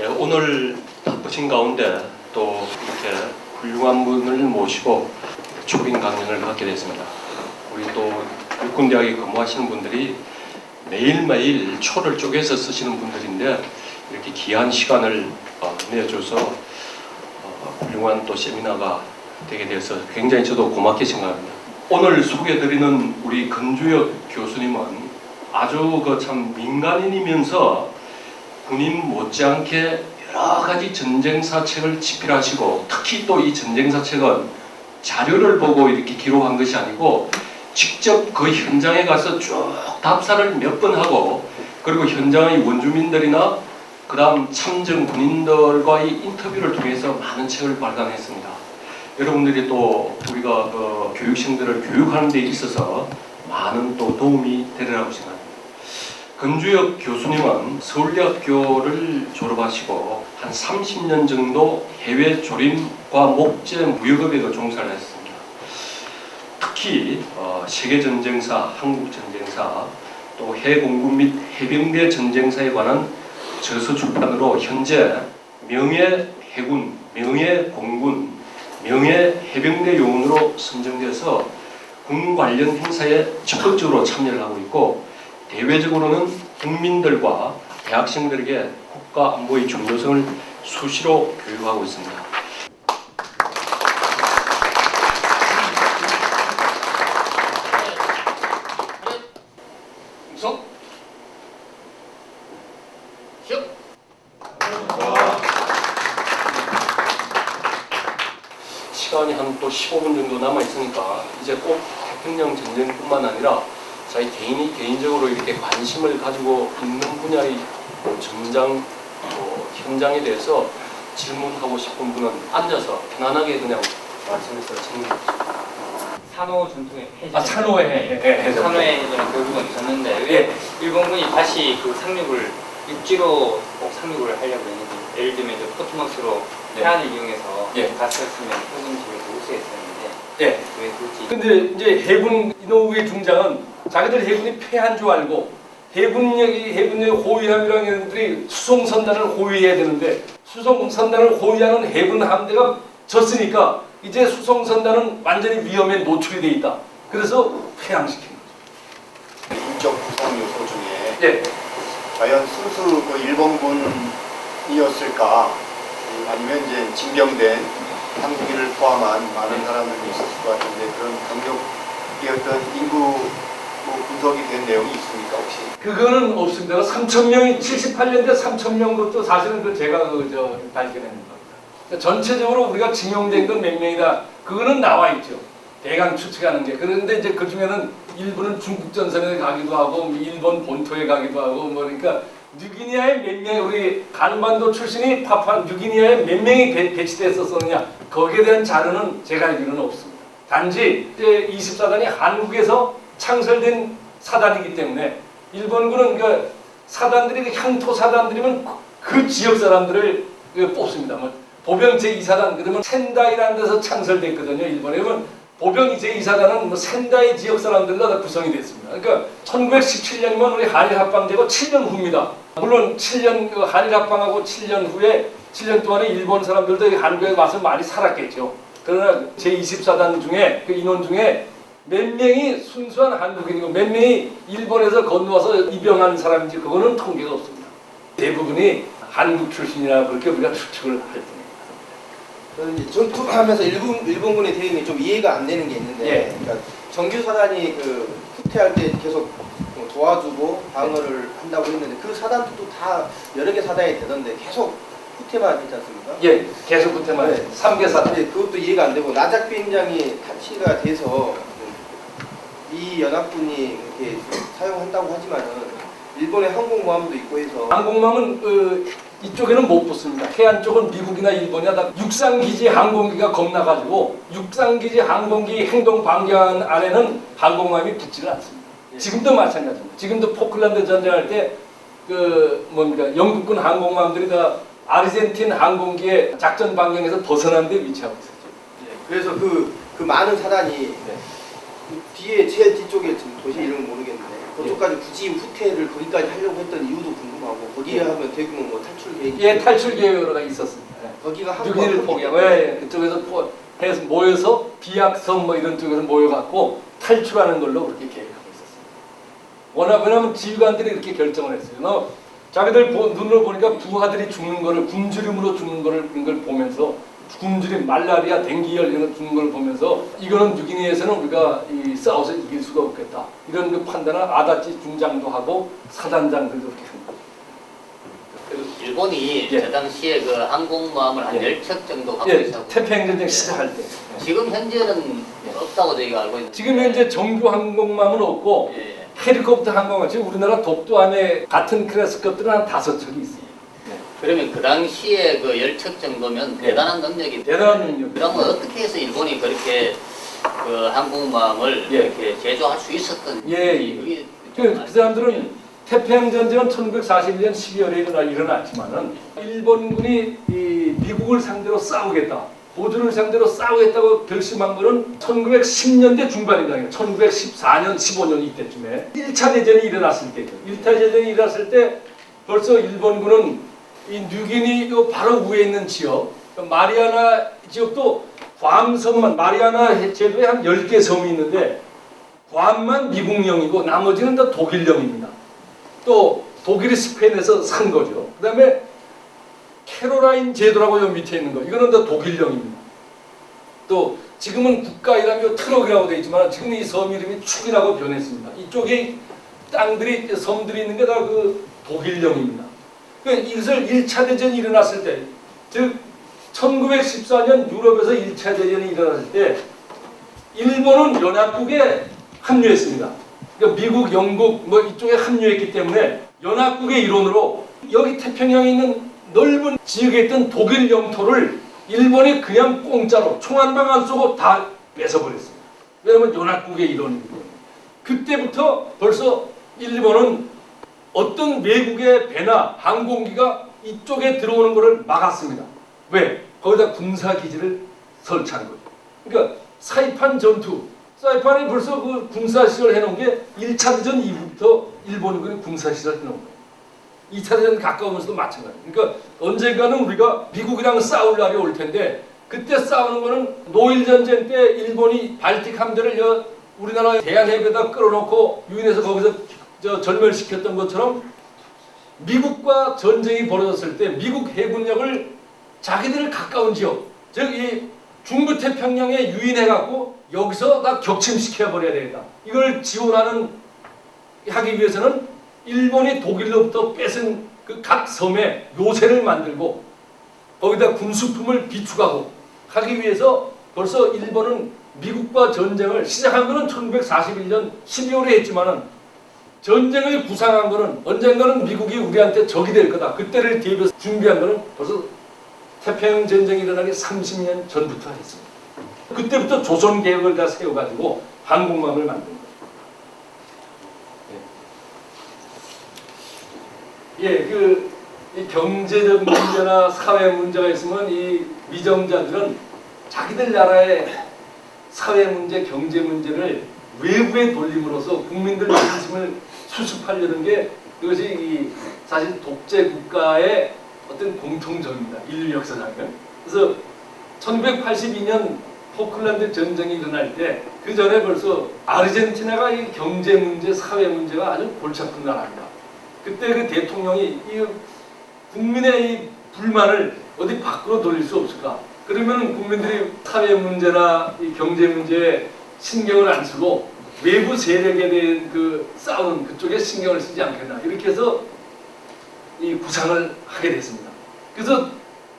예, 오늘 바쁘신 가운데 또 이렇게 훌륭한 분을 모시고 초빙 강연을 갖게 됐습니다. 우리 또 육군대학에 근무하시는 분들이 매일매일 초를 쪼개서 쓰시는 분들인데 이렇게 귀한 시간을 내줘서 훌륭한 또 세미나가 되게 돼서 굉장히 저도 고맙게 생각합니다. 오늘 소개해드리는 우리 근주혁 교수님은 아주 참 민간인이면서 군인 못지않게 여러 가지 전쟁사 책을 집필하시고, 특히 또 이 전쟁사 책은 자료를 보고 이렇게 기록한 것이 아니고 직접 그 현장에 가서 쭉 답사를 몇 번 하고, 그리고 현장의 원주민들이나 그 다음 참전 군인들과의 인터뷰를 통해서 많은 책을 발간했습니다. 여러분들이 또 우리가 교육생들을 교육하는 데 있어서 많은 또 도움이 되리라고 생각합니다. 근주혁 교수님은 서울대학교를 졸업하시고 한 30년 정도 해외 조림과 목재 무역업에 종사를 했습니다. 특히 세계전쟁사, 한국전쟁사, 또 해공군 및 해병대 전쟁사에 관한 저서 출판으로 현재 명예해군, 명예공군, 명예해병대 요원으로 선정돼서 군 관련 행사에 적극적으로 참여를 하고 있고, 대외적으로는 국민들과 대학생들에게 국가 안보의 중요성을 수시로 교육하고 있습니다. 시간이 한 또 15분 정도 남아 있으니까 이제 꼭 태평양 전쟁뿐만 아니라 자기 개인적으로 이렇게 관심을 가지고 있는 분야의 전장 현장에 대해서 질문하고 싶은 분은 앉아서 편안하게 그냥 말씀해서 질문해 주십시오. 산호 전통의 해전. 산호해전 교육은 있었는데 왜 일본군이 다시 그 상륙을 육지로 꼭 상륙을 하려고 했는지, 예를 들면 이제 포트머스로 해안을 이용해서 갔었으면 해군 지역을 우수했었는데 왜 굳이? 근데 이제 해군 이노우의 중장은 자기들 해군이 패한 줄 알고 해군력이 호위함이라는 애들이 수송선단을 호위해야 되는데 수송선단을 호위하는 해군 함대가 졌으니까 이제 수송선단은 완전히 위험에 노출이 돼 있다. 그래서 폐항시킨 거죠. 인적 구성 요소 중에 과연 순수 그 일본군이었을까, 아니면 이제 징병된 한국인을 포함한 많은 사람들이 있었을 것 같은데, 그런 강력의 어떤 인구 분석이 된 내용이 있습니까 혹시? 그거는 없습니다. 3,000명이 78년대 3,000명 것도 사실은 제가 발견한 겁니다. 전체적으로 우리가 징용된 건 몇 명이다. 그거는 나와 있죠. 대강 추측하는 게. 그런데 이제 그 중에는 일부는 중국 전선에 가기도 하고 일본 본토에 가기도 하고 그러니까 뉴기니아에 몇 명이, 우리 한반도 출신이 뉴기니아에 몇 명이 배치됐었느냐, 거기에 대한 자료는 제가 알기로는 없습니다. 단지 이제 24단이 한국에서 창설된 사단이기 때문에 일본군은 그 사단들이 향토 사단들이면 그 지역 사람들을 뽑습니다. 뭐 보병 제2사단 그러면 센다이라는 데서 창설됐거든요. 일본에. 그러면 보병 제2사단은 뭐 센다이 지역 사람들로 다 구성이 됐습니다. 그러니까 1917년이면 우리 한일 합방되고 7년 후입니다. 물론 7년 한일 합방하고 7년 후에 7년 동안에 일본 사람들도 한국에 와서 많이 살았겠죠. 그러나 제24단 중에 그 인원 중에 몇 명이 순수한 한국인이고 몇 명이 일본에서 건너와서 입영한 사람인지 그거는 통계가 없습니다. 대부분이 한국 출신이라 그렇게 우리가 추측을 할 뿐입니다. 저는 이제 전투하면서 일본군의 대응이 좀 이해가 안 되는 게 있는데, 그러니까 정규사단이 그 후퇴할 때 계속 도와주고 방어를 한다고 했는데 그 사단들도 다 여러 개 사단이 되던데 계속 후퇴만 했지 않습니까? 예, 계속 후퇴만 해. 3개 사단. 그것도 이해가 안 되고, 나작 비행장이 타치가 돼서 이 연합군이 이렇게 사용한다고 하지만은 일본의 항공모함도 있고 해서 항공모함은 이쪽에는 못 붙습니다. 해안 쪽은 미국이나 일본이나 다 육상기지 항공기가 겁나가지고 육상기지 항공기 행동 반경 안에는 항공모함이 붙지를 않습니다. 지금도 마찬가지입니다. 지금도 포클랜드 전쟁할 때 영국군 항공모함들이 다 아르헨틴 항공기의 작전 반경에서 벗어난 데 위치하고 있었죠. 그래서 그 많은 사단이 뒤에 제일 뒤쪽에 지금 도시 이름을 모르겠는데 그쪽까지 굳이 후퇴를 거기까지 하려고 했던 이유도 궁금하고 거기에 하면 대규모 뭐 탈출 계획이 예, 탈출 계획으로 있었습니다. 예. 거기가 뉴기니를 포기하고 예, 그쪽에서 해서 모여서 비약섬 뭐 이런 쪽에서 모여갖고 탈출하는 걸로 그렇게 계획하고 있었습니다. 왜냐하면 지휘관들이 이렇게 결정을 했어요. 자기들 눈으로 보니까 부하들이 죽는 거를 굶주림으로 죽는 거를 그런 걸 보면서 굶주림, 말라리아, 댕기열 이런 거 죽는 걸 보면서 이거는 뉴기니에서는 우리가 싸워서 이길 수가 없겠다. 이런 그 판단을 아다치 중장도 하고 사단장들도 그렇게 한 거예요. 그 일본이 예. 저 당시에 그 항공모함을 한 예. 10척 정도 갖고 예, 있었고 태평양전쟁 시작할 때. 지금 현재는 없다고 저희가 알고 있는데 지금 현재 정규 항공모함은 없고 예. 헬리콥터 항공모함 지금 우리나라 독도함에 같은 클래스 것들은 한 5척이 있어요. 그러면 그 당시에 그 10척 정도면 예. 대단한 능력이 대단한 능력. 그러면 어떻게 해서 일본이 그렇게 그 항공모함을 예. 이렇게 제조할 수 있었던지 예. 그게 그 사람들은 태평양전쟁은 1941년 12월에 일어났지만은 일본군이 이 미국을 상대로 싸우겠다, 호주를 상대로 싸우겠다고 결심한 거는 1910년대 중반입니다. 1914년, 15년 이때쯤에 1차 대전이 일어났을 때죠. 1차 대전이 일어났을 때 벌써 일본군은 이 뉴기니 요 바로 위에 있는 지역, 마리아나 지역도 괌섬만, 마리아나 제도에 한 10개 섬이 있는데 괌만 미국령이고 나머지는 다 독일령입니다. 또 독일이 스페인에서 산 거죠. 그 다음에 캐로라인 제도라고 요 밑에 있는 거, 이거는 다 독일령입니다. 또 지금은 국가 이름이 트럭이라고 되어 있지만 지금 이 섬 이름이 축이라고 변했습니다. 이쪽에 땅들이, 섬들이 있는 게 다 그 독일령입니다. 이것을 1차 대전이 일어났을 때, 즉 1914년 유럽에서 1차 대전이 일어났을 때 일본은 연합국에 합류했습니다. 그러니까 미국, 영국 뭐 이쪽에 합류했기 때문에 연합국의 일원으로 여기 태평양에 있는 넓은 지역에 있던 독일 영토를 일본이 그냥 공짜로 총 한 방 안 쏘고 다 뺏어버렸습니다. 왜냐하면 연합국의 일원이기 때문에. 그때부터 벌써 일본은 어떤 외국의 배나 항공기가 이쪽에 들어오는 것을 막았습니다. 왜? 거기다 군사기지를 설치한 거예요. 그러니까 사이판 전투, 사이판에 벌써 그 군사시설 해놓은 게 1차 대전 이후부터 일본군이 군사시설 해놓은 거예요. 2차 대전 가까우면서도 마찬가지예요. 그러니까 언젠가는 우리가 미국이랑 싸울 날이 올 텐데 그때 싸우는 거는 노일전쟁 때 일본이 발틱 함대를 우리나라 대한해협에다 끌어놓고 유인해서 거기서 절멸시켰던 것처럼 미국과 전쟁이 벌어졌을 때 미국 해군력을 자기들 가까운 지역, 즉 이 중부 태평양에 유인해갖고 여기서 다 격침시켜 버려야 되겠다. 이걸 지원하는 하기 위해서는 일본이 독일로부터 뺏은 그 각 섬에 요새를 만들고 거기다 군수품을 비축하고 하기 위해서 벌써 일본은 미국과 전쟁을 시작한 것은 1941년 12월에 했지만은 전쟁을 구상한 거는 언젠가는 미국이 우리한테 적이 될 거다. 그때를 대비해서 준비한 거는 벌써 태평양 전쟁이 일어나기 30년 전부터 했습니다. 그때부터 조선 계획을 다 세워가지고 항공모함을 만든 거예요. 이 경제적 문제나 사회 문제가 있으면 이 위정자들은 자기들 나라의 사회 문제, 경제 문제를 외부에 돌림으로써 국민들 민심을 수습하려는 게 그것이 사실 독재 국가의 어떤 공통점입니다. 인류 역사상은. 그래서 1982년 포클랜드 전쟁이 일어날 때 그 전에 벌써 아르헨티나가 이 경제 문제, 사회 문제가 아주 골치 아픈 나라입니다. 그때 그 대통령이 이 국민의 이 불만을 어디 밖으로 돌릴 수 없을까? 그러면 국민들이 사회 문제나 이 경제 문제에 신경을 안 쓰고 외부 세력에 대한 그 싸우는 그쪽에 신경을 쓰지 않겠나 이렇게 해서 이 구상을 하게 됐습니다. 그래서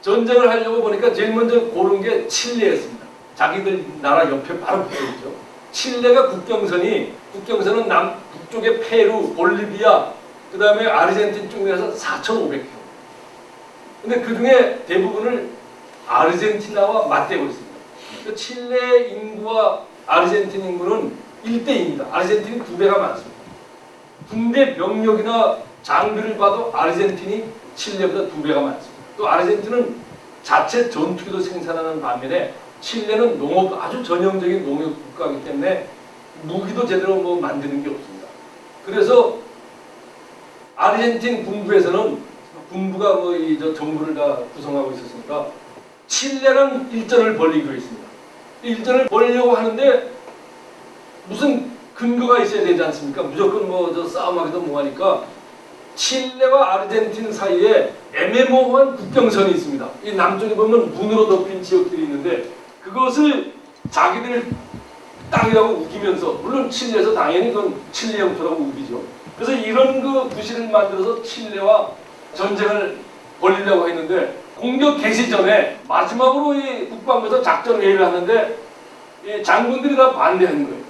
전쟁을 하려고 보니까 제일 먼저 고른 게 칠레였습니다. 자기들 나라 옆에 바로 붙어있죠. 칠레가 국경선은 북쪽에 페루, 볼리비아, 그 다음에 아르헨틴 쪽에서 4,500km. 근데 그 중에 대부분을 아르헨티나와 맞대고 있습니다. 그 칠레 인구와 아르헨틴 인구는 1대2입니다. 아르헨틴이 2배가 많습니다. 군대 병력이나 장비를 봐도 아르헨틴이 칠레보다 2배가 많습니다. 또 아르헨틴은 자체 전투기도 생산하는 반면에 칠레는 농업 아주 전형적인 농업 국가이기 때문에 무기도 제대로 뭐 만드는 게 없습니다. 그래서 아르헨틴 군부에서는 군부가 저 정부를 다 구성하고 있었으니까 칠레는 일전을 벌이기로 했습니다. 일전을 벌이려고 하는데 무슨 근거가 있어야 되지 않습니까? 무조건 저 싸움하기도 뭐하니까 칠레와 아르헨틴 사이에 애매모호한 국경선이 있습니다. 이 남쪽에 보면 문으로 덮인 지역들이 있는데 그것을 자기들 땅이라고 우기면서, 물론 칠레에서 당연히 그건 칠레 영토라고 우기죠. 그래서 이런 그 구실을 만들어서 칠레와 전쟁을 벌이려고 했는데 공격 개시 전에 마지막으로 이 국방부에서 작전 회의를 하는데 이 장군들이 다 반대하는 거예요.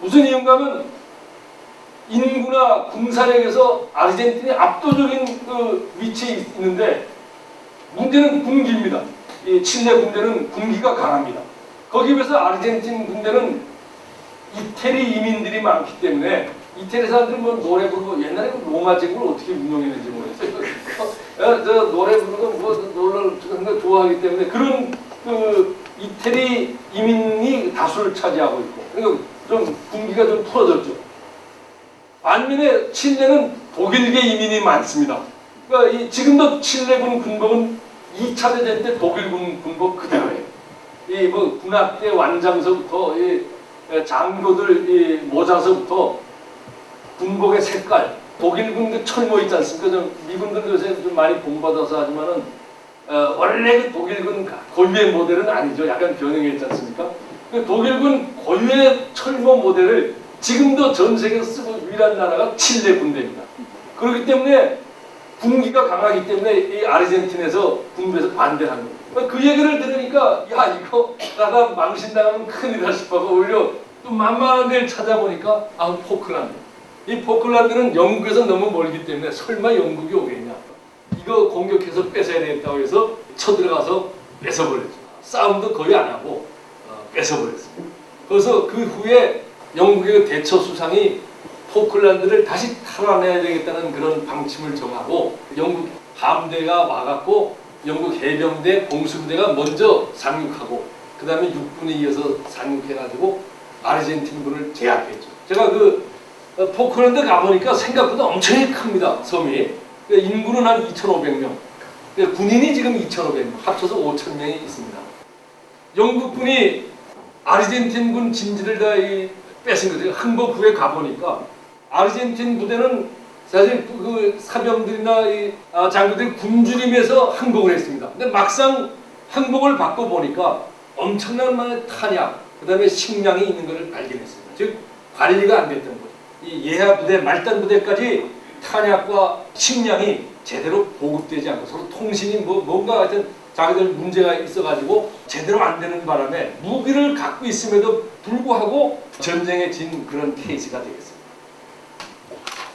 무슨 이유인가 하면 인구나 군사력에서 아르헨틴이 압도적인 그 위치에 있는데 문제는 군기입니다. 이 칠레 군대는 군기가 강합니다. 거기에 비해서 아르헨틴 군대는 이태리 이민들이 많기 때문에 이태리 사람들은 뭐 노래 부르고 옛날에 로마 제국을 어떻게 운영했는지 모르겠어요. 저 노래 부르고 뭐 놀러 거 좋아하기 때문에 그런 그 이태리 이민이 다수를 차지하고 있고 그러니까 좀 군기가 좀 풀어졌죠. 반면에 칠레는 독일계 이민이 많습니다. 그러니까 지금도 칠레군 군복은 2차 대전 때 독일군 군복 그대로예요. 이 뭐 군악대 완장서부터 이 장교들 이 모자서부터 군복의 색깔, 독일군 그 철모 있지 않습니까? 좀 미군들 요새 좀 많이 공부받아서 하지만은 원래 그 독일군 고유의 모델은 아니죠. 약간 변형했지 않습니까? 그 독일군 고유의 철모 모델을 지금도 전 세계에서 쓰고 유일한 나라가 칠레 군대입니다. 그렇기 때문에 군기가 강하기 때문에 이 아르헨틴에서 군부에서 반대하는 거예요. 그 얘기를 들으니까 야 이거 나가 망신당하면 큰일이다 싶어서 오히려 또 만만한 데를 찾아보니까 포클란드. 이 포클란드는 영국에서 너무 멀기 때문에 설마 영국이 오겠냐. 이거 공격해서 뺏어야 되겠다고 해서 쳐들어가서 뺏어버렸죠. 싸움도 거의 안 하고 뺏어버렸습니다. 그래서 그 후에 영국의 대처 수상이 포클란드를 다시 탈환해야 되겠다는 그런 방침을 정하고 영국 함대가 와갖고 영국 해병대 공수부대가 먼저 상륙하고 그 다음에 육군에 이어서 상륙해가지고 아르헨틴군을 제압했죠. 제가 그 포클란드 가보니까 생각보다 엄청 큽니다. 섬이. 인구는 한 2,500명. 군인이 지금 2,500명. 합쳐서 5,000명이 있습니다. 영국군이 아르헨틴군 진지를 다 뺏은 거죠. 항복 후에 가보니까 아르헨틴 부대는 사실 그 사병들이나 장교들이 굶주림에서 항복을 했습니다. 근데 막상 항복을 받고 보니까 엄청난 탄약, 그 다음에 식량이 있는 것을 발견했습니다. 즉 관리가 안 됐던 거죠. 이 예하 부대, 말단 부대까지 탄약과 식량이 제대로 보급되지 않고 서로 통신이 뭔가 하여튼 자기들 문제가 있어가지고 제대로 안 되는 바람에 무기를 갖고 있음에도 불구하고 전쟁에 진 그런 케이스가 되겠습니다.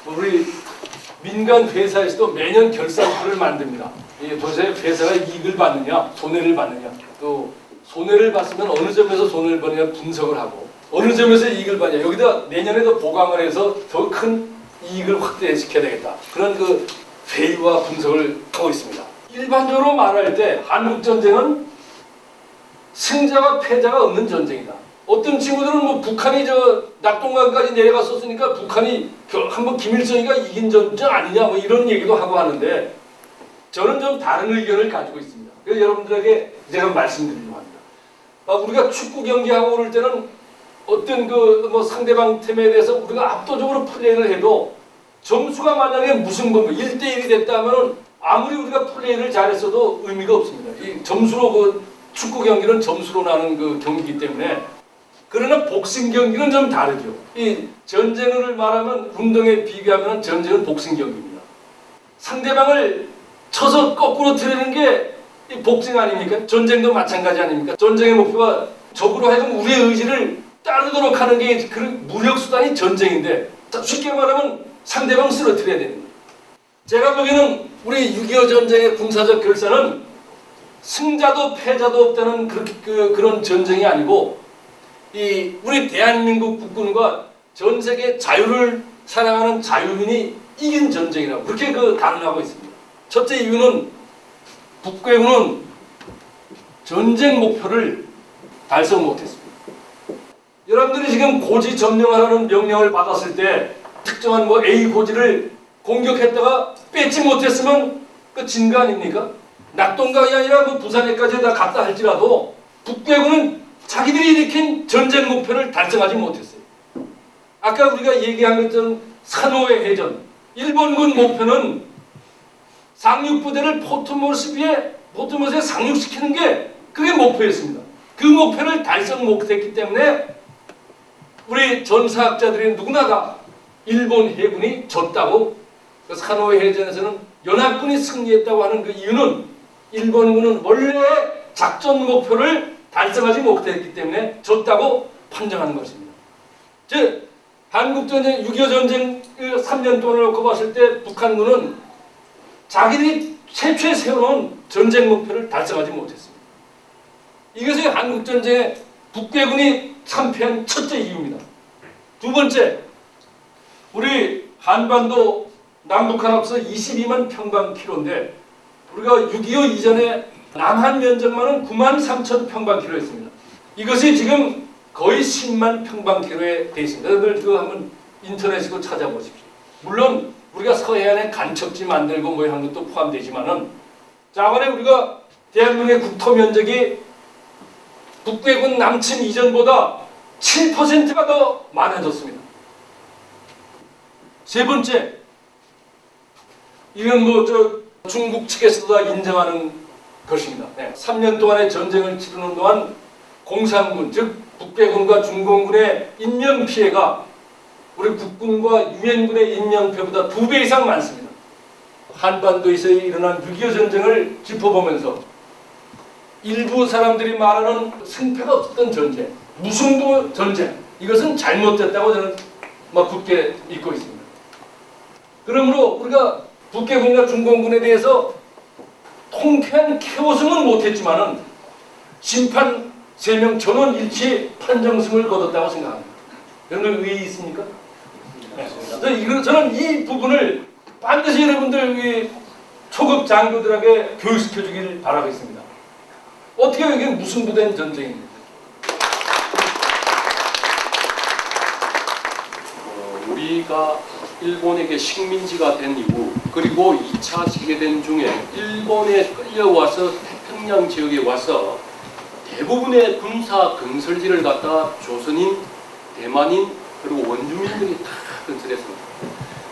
우리 민간 회사에서도 매년 결산표를 만듭니다. 도대체 회사가 이익을 받느냐, 손해를 받느냐, 또 손해를 봤으면 어느 점에서 손해를 받느냐 분석을 하고 어느 점에서 이익을 받느냐 여기다 내년에도 보강을 해서 더 큰 이익을 확대시켜야 되겠다. 그런 그 회의와 분석을 하고 있습니다. 일반적으로 말할 때 한국전쟁은 승자와 패자가 없는 전쟁이다. 어떤 친구들은 뭐 북한이 낙동강까지 내려갔었으니까 북한이 한번 김일성이가 이긴 전쟁 아니냐 뭐 이런 얘기도 하고 하는데 저는 좀 다른 의견을 가지고 있습니다. 그래서 여러분들에게 제가 말씀드리려고 합니다. 우리가 축구 경기하고 그럴 때는 어떤 뭐 상대방 팀에 대해서 우리가 압도적으로 플레이를 해도 점수가 만약에 무슨 1대1이 됐다 하면 아무리 우리가 플레이를 잘했어도 의미가 없습니다. 이 점수로 그 축구 경기는 점수로 나는 그 경기이기 때문에 그러나 복싱 경기는 좀 다르죠. 이 전쟁을 말하면 운동에 비교하면 전쟁은 복싱 경기입니다. 상대방을 쳐서 거꾸로 틀리는 게 이 복싱 아닙니까? 전쟁도 마찬가지 아닙니까? 전쟁의 목표가 적으로 하여금 우리의 의지를 따르도록 하는 게 그 무력 수단이 전쟁인데 쉽게 말하면 상대방 쓰러뜨려야 되는 거예요. 제가 보기에는 우리 6.25 전쟁의 군사적 결산은 승자도 패자도 없다는 그런 전쟁이 아니고 우리 대한민국 국군과 전 세계 자유를 사랑하는 자유민이 이긴 전쟁이라고 그렇게 단언하고 있습니다. 첫째 이유는 북괴군은 전쟁 목표를 달성 못했습니다. 여러분들이 지금 고지 점령하라는 명령을 받았을 때 특정한 뭐 A 고지를 공격했다가 뺏지 못했으면 끝인 거 아닙니까? 낙동강이 아니라 뭐 부산에까지 다 갔다 할지라도 북괴군은 자기들이 일으킨 전쟁 목표를 달성하지 못했어요. 아까 우리가 얘기한 것처럼 산호의 해전, 일본군 목표는 상륙부대를 포트모스에 상륙시키는 게 그게 목표였습니다. 그 목표를 달성 못했기 때문에 우리 전사학자들이 누구나 다 일본 해군이 졌다고, 그 산호의 해전에서는 연합군이 승리했다고 하는 그 이유는 일본군은 원래 작전 목표를 달성하지 못했기 때문에 졌다고 판정하는 것입니다. 즉 한국전쟁 6.25 전쟁 3년 동안을 놓고 봤을 때 북한군은 자기들이 최초에 세워놓은 전쟁 목표를 달성하지 못했습니다. 이것이 한국전쟁의 북괴군이 참패한 첫째 이유입니다. 두 번째, 우리 한반도 남북한 합쳐 22만 평방킬로인데 우리가 6.25 이전에 남한 면적만은 9만 3천 평방킬로였습니다. 이것이 지금 거의 10만 평방킬로에 되어 있습니다. 여러분들 그거 한번 인터넷으로 찾아보십시오. 물론 우리가 서해안에 간척지 만들고 뭐 한 것도 포함되지만은 자관에 우리가 대한민국의 국토 면적이 북괴군 남침 이전보다 7%가 더 많아졌습니다. 세 번째, 이건 뭐 중국 측에서도 다 인정하는 것입니다. 3년 동안의 전쟁을 치르는 동안 공산군, 즉 북괴군과 중공군의 인명피해가 우리 국군과 유엔군의 인명피해보다 2배 이상 많습니다. 한반도에서 일어난 6.25 전쟁을 짚어보면서 일부 사람들이 말하는 승패가 없었던 전쟁, 무승부 전쟁, 이것은 잘못됐다고 저는 굳게 믿고 있습니다. 그러므로 우리가 북괴군과 중공군에 대해서 통쾌한 케오승은 못했지만은 심판 3명 전원 일치 판정승을 거뒀다고 생각합니다. 여러분 의의 있습니까? 네. 저는 이 부분을 반드시 여러분들 우리 초급 장교들에게 교육시켜 주길 바라고 있습니다. 어떻게 이게 무승부된 전쟁입니까? 우리가 일본에게 식민지가 된 이후 그리고 2차 세계대전 중에 일본에 끌려와서 태평양 지역에 와서 대부분의 군사 건설지를 갖다가 조선인, 대만인 그리고 원주민들이 다 건설했습니다.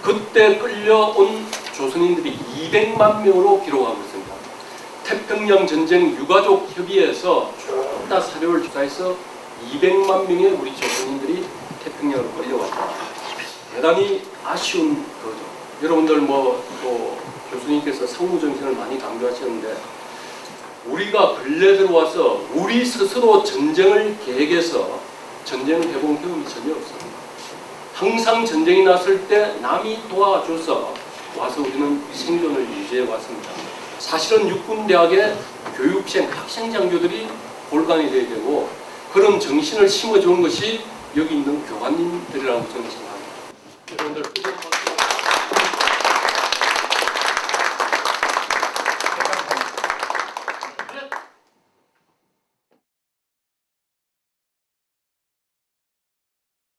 그때 끌려온 조선인들이 200만 명으로 기록하고 있습니다. 태평양 전쟁 유가족 협의회에서 쭉 다 사료를 조사해서 200만 명의 우리 조선인들이 태평양으로 끌려왔다. 대단히 아쉬운 거죠. 여러분들 또 교수님께서 상무정신을 많이 강조하셨는데 우리가 근래 들어와서 우리 스스로 전쟁을 계획해서 전쟁을 해본 경험이 전혀 없습니다. 항상 전쟁이 났을 때 남이 도와줘서 와서 우리는 생존을 유지해 왔습니다. 사실은 육군대학의 교육생, 학생 장교들이 골간이 되어야 되고 그런 정신을 심어주는 것이 여기 있는 교관님들이라고 저는 생각합니다. 여러분들